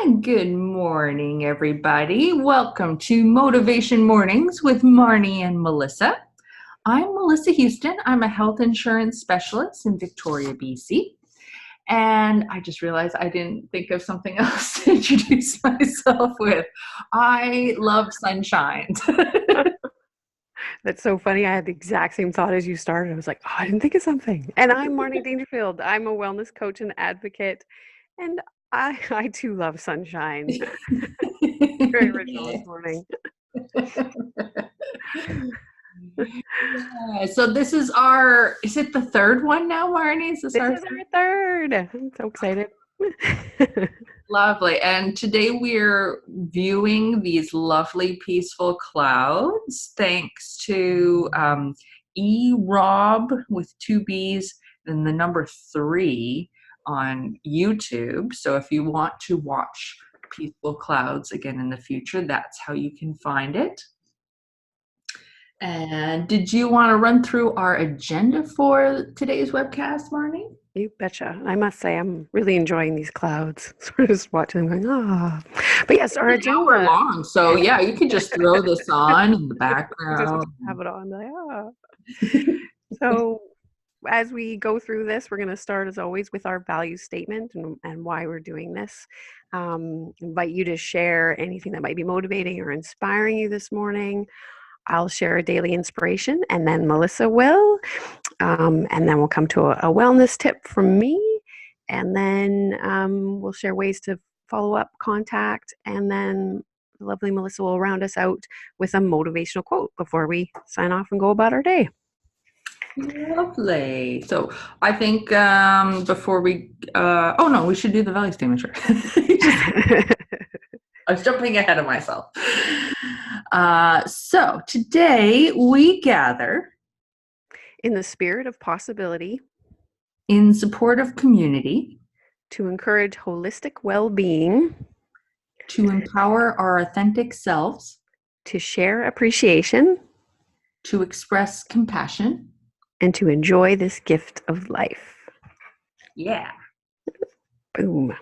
And good morning, everybody. Welcome to Motivation Mornings with Marnie and Melissa. I'm Melissa Houston. I'm a health insurance specialist in Victoria, BC. And I just realized I didn't think of something else to introduce myself with. I love sunshine. That's so funny. I had the exact same thought as you started. I was like, oh, I didn't think of something. And I'm Marnie Dangerfield. I'm a wellness coach and advocate. And I too love sunshine. Very original this morning. Yeah, so this is is it the third one now, Marnie? Is this This our is our third. I'm so excited. Lovely. And today we're viewing these lovely, peaceful clouds thanks to Rob with two B's and the number 3 on YouTube. So if you want to watch peaceful clouds again in the future, that's how you can find it. And did you want to run through our agenda for today's webcast, Marnie? You betcha. I must say, I'm really enjoying these clouds. So we're just watching them going, ah. But yes, our An hour agenda. long. So yeah, you could just throw this on in the Just background. have it on. Like, ah. So as we go through this, we're going to start, as always, with our value statement and why we're doing this. Invite you to share anything that might be motivating or inspiring you this morning. I'll share a daily inspiration, and then Melissa will. And then we'll come to a wellness tip from me, and then we'll share ways to follow up, contact, and then the lovely Melissa will round us out with a motivational quote before we sign off and go about our day. Lovely. So I think before we, oh no, we should do the value statement. Sure. I was jumping ahead of myself. So today we gather In the spirit of possibility, in support of community, to encourage holistic well-being, to empower our authentic selves, to share appreciation, to express compassion, and to enjoy this gift of life. Yeah. Boom.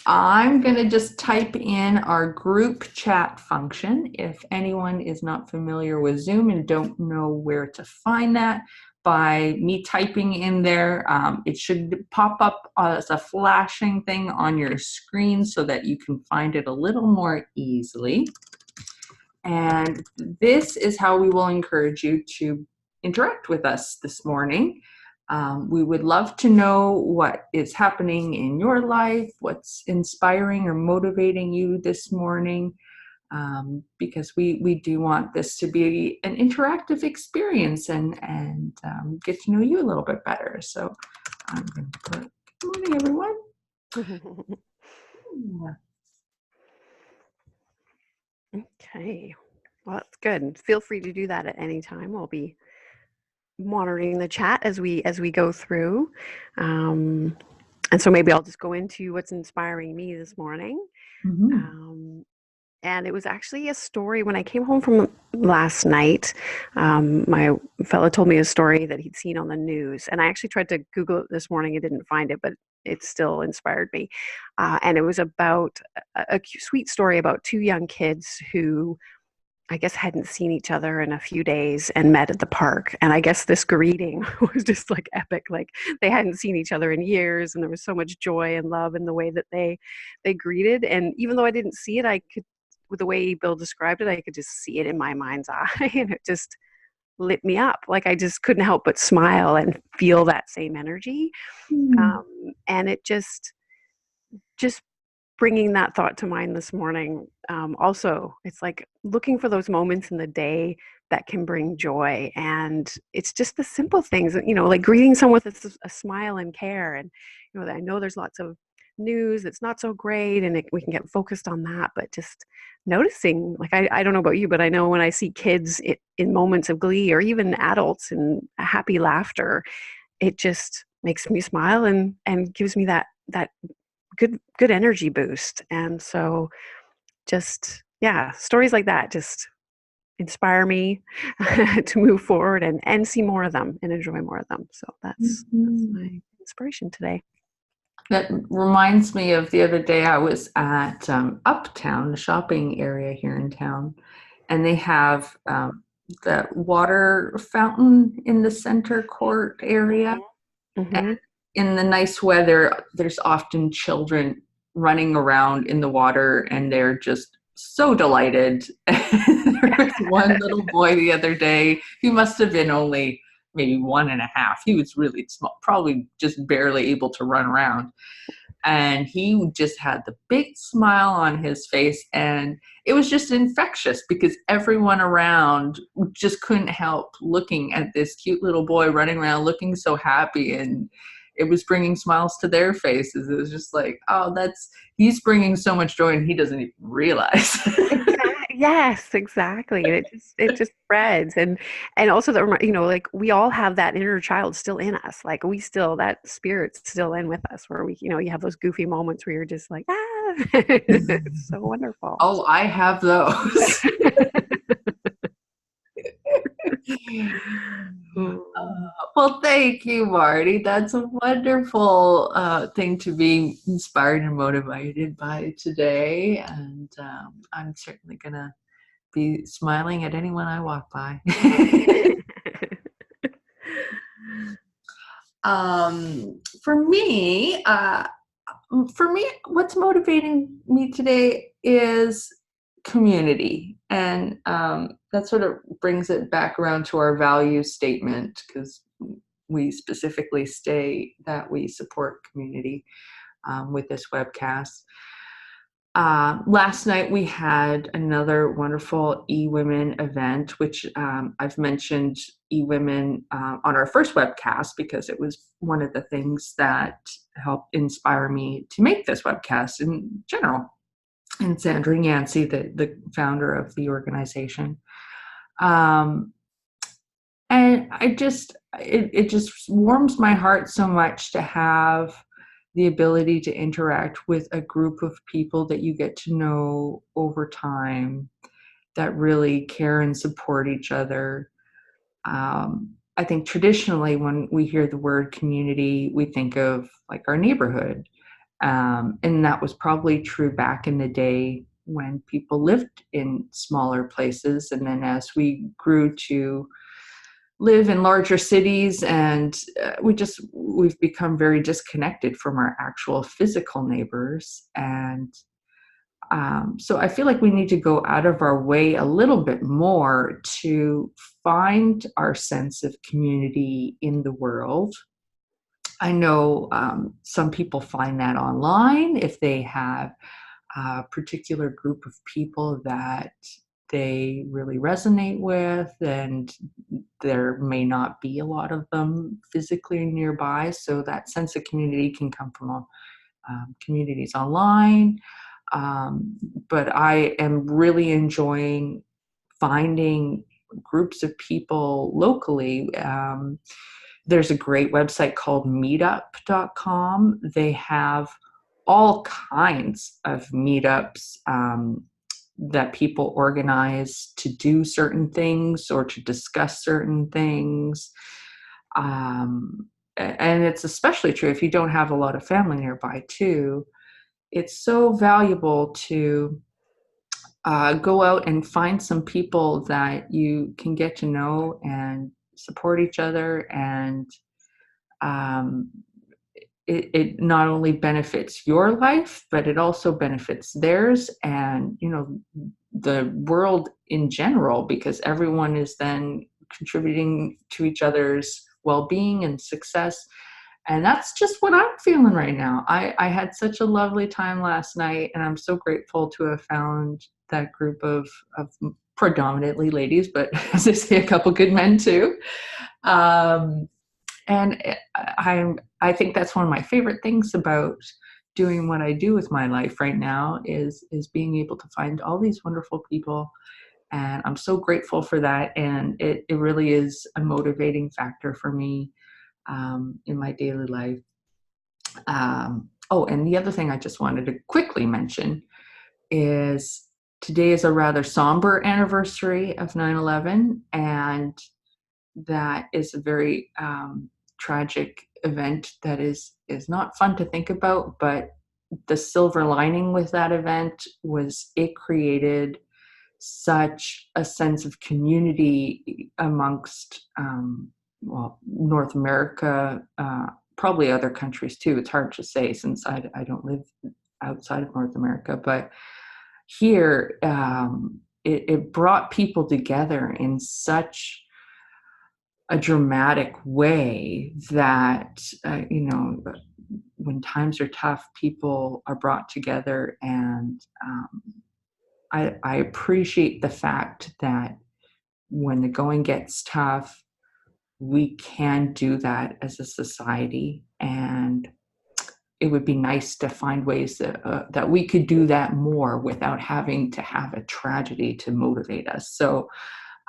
I'm going to just type in our group chat function. If anyone is not familiar with Zoom and don't know where to find that, by me typing in there, it should pop up as a flashing thing on your screen so that you can find it a little more easily. And this is how we will encourage you to interact with us this morning. We would love to know what is happening in your life, what's inspiring or motivating you this morning, because we do want this to be an interactive experience and get to know you a little bit better. So I'm going to put, good morning, everyone. Okay. Well, that's good. Feel free to do that at any time. We'll be monitoring the chat as we go through. And so maybe I'll just go into what's inspiring me this morning. Mm-hmm. And it was actually a story when I came home from last night. My fellow told me a story that he'd seen on the news. And I actually tried to Google it this morning and didn't find it, but it still inspired me. And it was about a sweet story about two young kids who I guess hadn't seen each other in a few days and met at the park. And I guess this greeting was just like epic. Like they hadn't seen each other in years, and there was so much joy and love in the way that they greeted. And even though I didn't see it, I could, with the way Bill described it, I could just see it in my mind's eye, and it just lit me up. Like I just couldn't help but smile and feel that same energy. And it just bringing that thought to mind this morning. Also, it's like looking for those moments in the day that can bring joy. And it's just the simple things, like greeting someone with a smile and care. And, I know there's lots of news that's not so great and we can get focused on that, but just noticing, like, I don't know about you, but I know when I see kids in moments of glee, or even adults in happy laughter, it just makes me smile and gives me that good energy boost. And so just, yeah, stories like that just inspire me to move forward and see more of them and enjoy more of them. So that's my inspiration today. That reminds me of the other day I was at Uptown, the shopping area here in town, and they have the water fountain in the center court area. And Hmm. in the nice weather, there's often children running around in the water, and they're just so delighted. There was one little boy the other day. He must have been only maybe 1.5. He was really small, probably just barely able to run around, and he just had the big smile on his face, and it was just infectious because everyone around just couldn't help looking at this cute little boy running around looking so happy, and it was bringing smiles to their faces. It was just like, oh, that's he's bringing so much joy and he doesn't even realize. Exactly. Yes, exactly. And it just spreads. And also that like we all have that inner child still in us. Like we still that spirit's still in with us where you have those goofy moments where you're just like, ah, it's so wonderful. Oh, I have those. Mm. Well, thank you, Marty. That's a wonderful thing to be inspired and motivated by today. And I'm certainly going to be smiling at anyone I walk by. For me, what's motivating me today is community. And that sort of brings it back around to our value statement because we specifically state that we support community with this webcast. Last night we had another wonderful eWomen event, which I've mentioned eWomen on our first webcast because it was one of the things that helped inspire me to make this webcast in general. And Sandra Yancey, the founder of the organization. Um, and it just warms my heart so much to have the ability to interact with a group of people that you get to know over time that really care and support each other. I think traditionally when we hear the word community, we think of like our neighborhood. And that was probably true back in the day when people lived in smaller places. And then as we grew to live in larger cities, and we've become very disconnected from our actual physical neighbors. And so I feel like we need to go out of our way a little bit more to find our sense of community in the world. I know some people find that online if they have a particular group of people that they really resonate with, and there may not be a lot of them physically nearby. So that sense of community can come from communities online. Um, but I am really enjoying finding groups of people locally. There's a great website called meetup.com. They have all kinds of meetups that people organize to do certain things or to discuss certain things. And it's especially true if you don't have a lot of family nearby, too. It's so valuable to go out and find some people that you can get to know and support each other. And um, it not only benefits your life, but it also benefits theirs and, the world in general, because everyone is then contributing to each other's well-being and success. And that's just what I'm feeling right now. I had such a lovely time last night, and I'm so grateful to have found that group of predominantly ladies, but as I say, a couple good men too. Um, and I think that's one of my favorite things about doing what I do with my life right now is being able to find all these wonderful people, and I'm so grateful for that. And it really is a motivating factor for me in my daily life. Oh, and the other thing I just wanted to quickly mention is today is a rather somber anniversary of 9/11, and that is a very tragic event that is is not fun to think about, but the silver lining with that event was it created such a sense of community amongst, well, North America, probably other countries too. It's hard to say since I don't live outside of North America, but here it brought people together in such a dramatic way that, when times are tough, people are brought together. And I appreciate the fact that when the going gets tough, we can do that as a society. And it would be nice to find ways that we could do that more without having to have a tragedy to motivate us. So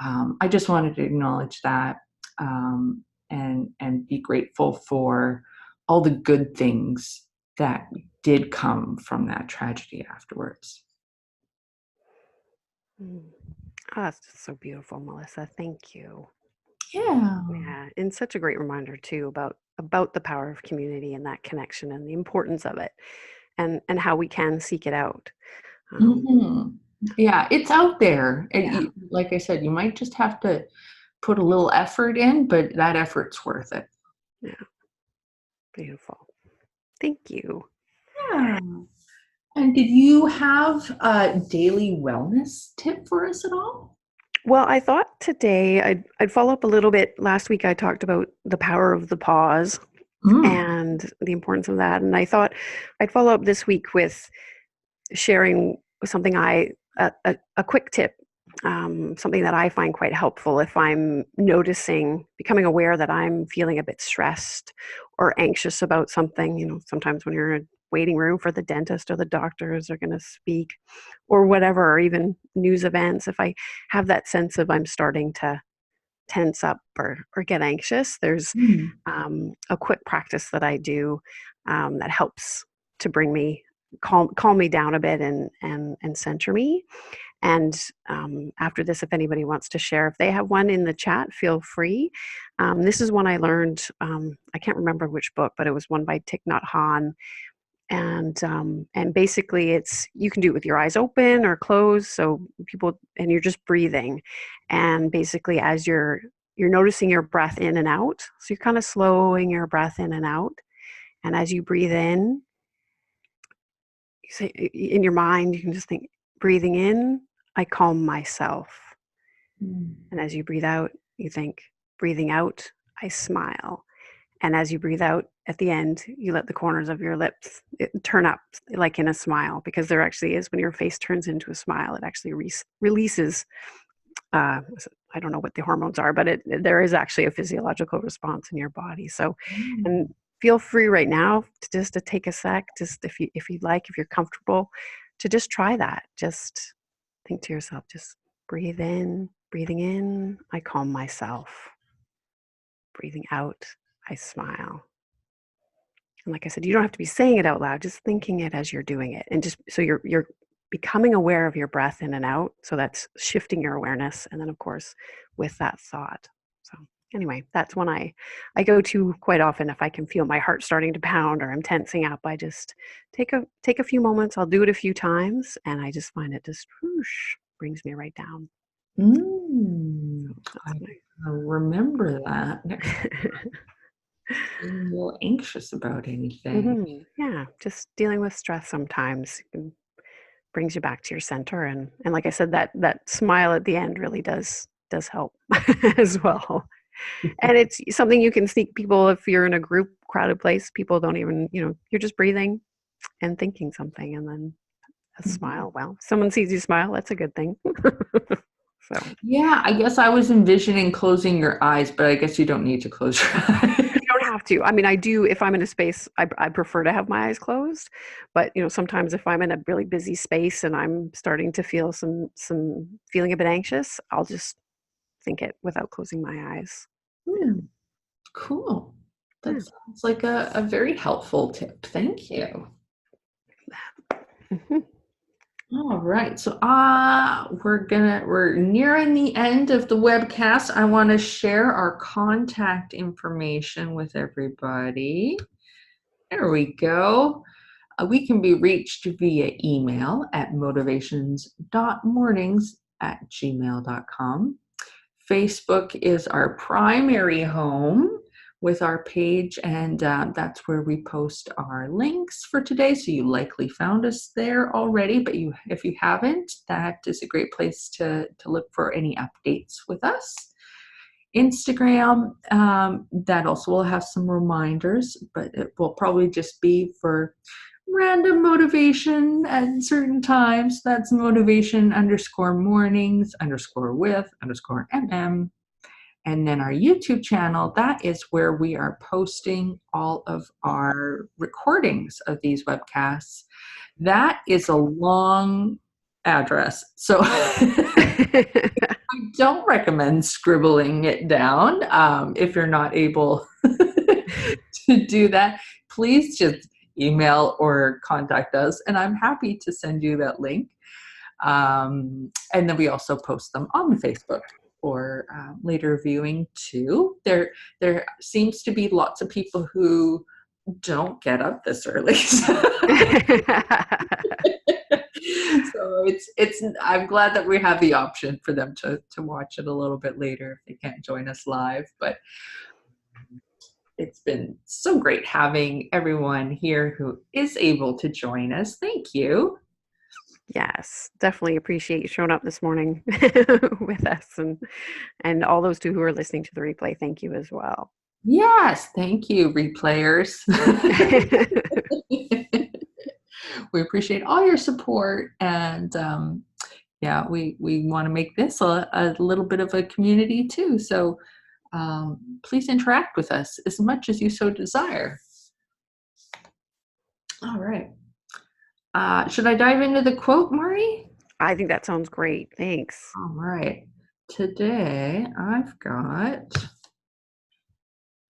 I just wanted to acknowledge that, and be grateful for all the good things that did come from that tragedy afterwards. Mm. Oh, that's just so beautiful, Melissa. Thank you. Yeah. Yeah, and such a great reminder too about the power of community and that connection and the importance of it, and how we can seek it out. Um, Hmm. Yeah, it's out there. And yeah, like I said, you might just have to put a little effort in, but that effort's worth it. yeah, beautiful. Thank you. Yeah. And did you have a daily wellness tip for us at all? Well, I thought today I'd follow up a little bit. Last week I talked about the power of the pause Mm. and the importance of that, and I thought I'd follow up this week with sharing something a quick tip, something that I find quite helpful if I'm noticing, becoming aware that I'm feeling a bit stressed or anxious about something. Sometimes when you're in a waiting room for the dentist or the doctors are going to speak or whatever, or even news events, if I have that sense of I'm starting to tense up or get anxious, there's Mm. a quick practice that I do that helps to bring me calm me down a bit and center me. And after this, if anybody wants to share, if they have one in the chat, feel free. This is one I learned. I can't remember which book, but it was one by Thich Nhat Hanh, and basically it's you can do it with your eyes open or closed, so people, and you're just breathing, and basically as you're noticing your breath in and out, so you're kind of slowing your breath in and out, and as you breathe in, you say in your mind, you can just think, breathing in, I calm myself, Mm. and as you breathe out, you think, breathing out, I smile. And as you breathe out at the end, you let the corners of your lips turn up like in a smile, because there actually is, when your face turns into a smile, it actually releases, uh, I don't know what the hormones are, but there is actually a physiological response in your body. So, and Mm. feel free right now to take a sec, just if you'd like, if you're comfortable, to just try that. Just think to yourself, just breathing in, I calm myself. Breathing out, I smile. And like I said, you don't have to be saying it out loud, just thinking it as you're doing it. And just so you're becoming aware of your breath in and out. So that's shifting your awareness. And then of course with that thought. So anyway, that's one I go to quite often if I can feel my heart starting to pound or I'm tensing up. I just take a few moments. I'll do it a few times and I just find it just whoosh, brings me right down. Mm. That's I my remember that next time I'm a little anxious about anything. Yeah, just dealing with stress sometimes brings you back to your center, and like I said, that smile at the end really does help as well. And it's something you can sneak people if you're in a group crowded place. People don't even, you're just breathing and thinking something, and then a smile. Well, if someone sees you smile, that's a good thing. So Yeah, I guess I was envisioning closing your eyes, but I guess you don't need to close your eyes. you don't have to. I mean, I do if I'm in a space. I prefer to have my eyes closed, but sometimes if I'm in a really busy space and I'm starting to feel some feeling a bit anxious, I'll just think it without closing my eyes. Yeah. Hmm, cool. Yeah. That sounds like a very helpful tip. Thank you. Mhm. All right, so we're nearing the end of the webcast. I want to share our contact information with everybody. There we go. We can be reached via email at motivations.mornings@gmail.com. Facebook is our primary home with our page, and that's where we post our links for today. So you likely found us there already, but if you haven't, that is a great place to look for any updates with us. Instagram, that also will have some reminders, but it will probably just be for random motivation at certain times. That's motivation_mornings_with_mm. And then our YouTube channel, that is where we are posting all of our recordings of these webcasts. That is a long address. So I don't recommend scribbling it down if you're not able to do that. Please just email or contact us, and I'm happy to send you that link. And then we also post them on Facebook for later viewing too. There seems to be lots of people who don't get up this early. So it's I'm glad that we have the option for them to watch it a little bit later if they can't join us live. But it's been so great having everyone here who is able to join us. Thank you. Yes, definitely appreciate you showing up this morning with us, and all those two who are listening to the replay. Thank you as well. Yes, thank you, replayers. We appreciate all your support, and yeah, we want to make this a little bit of a community too. So please interact with us as much as you so desire. All right. Should I dive into the quote, Marnie? I think that sounds great. Thanks. All right. Today I've got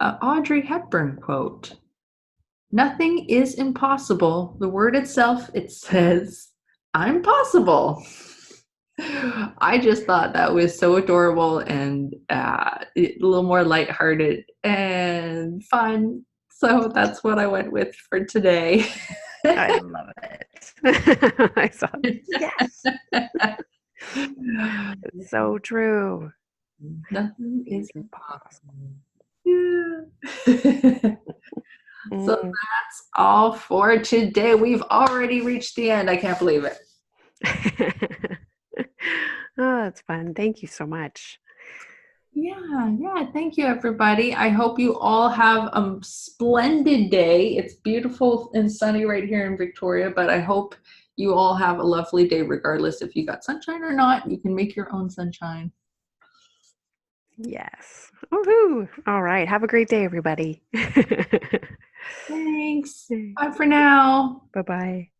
an Audrey Hepburn quote. Nothing is impossible. The word itself, it says, I'm possible. I just thought that was so adorable and a little more lighthearted and fun. So that's what I went with for today. I love it. I saw it. Yes. It's so true. Nothing is Impossible. impossible. Yeah. So that's all for today. We've already reached the end. I can't believe it. Oh, that's fun. Thank you so much. Yeah. Thank you, everybody. I hope you all have a splendid day. It's beautiful and sunny right here in Victoria, but I hope you all have a lovely day, regardless if you got sunshine or not. You can make your own sunshine. Yes. Woohoo. All right. Have a great day, everybody. Thanks. Bye for now. Bye-bye.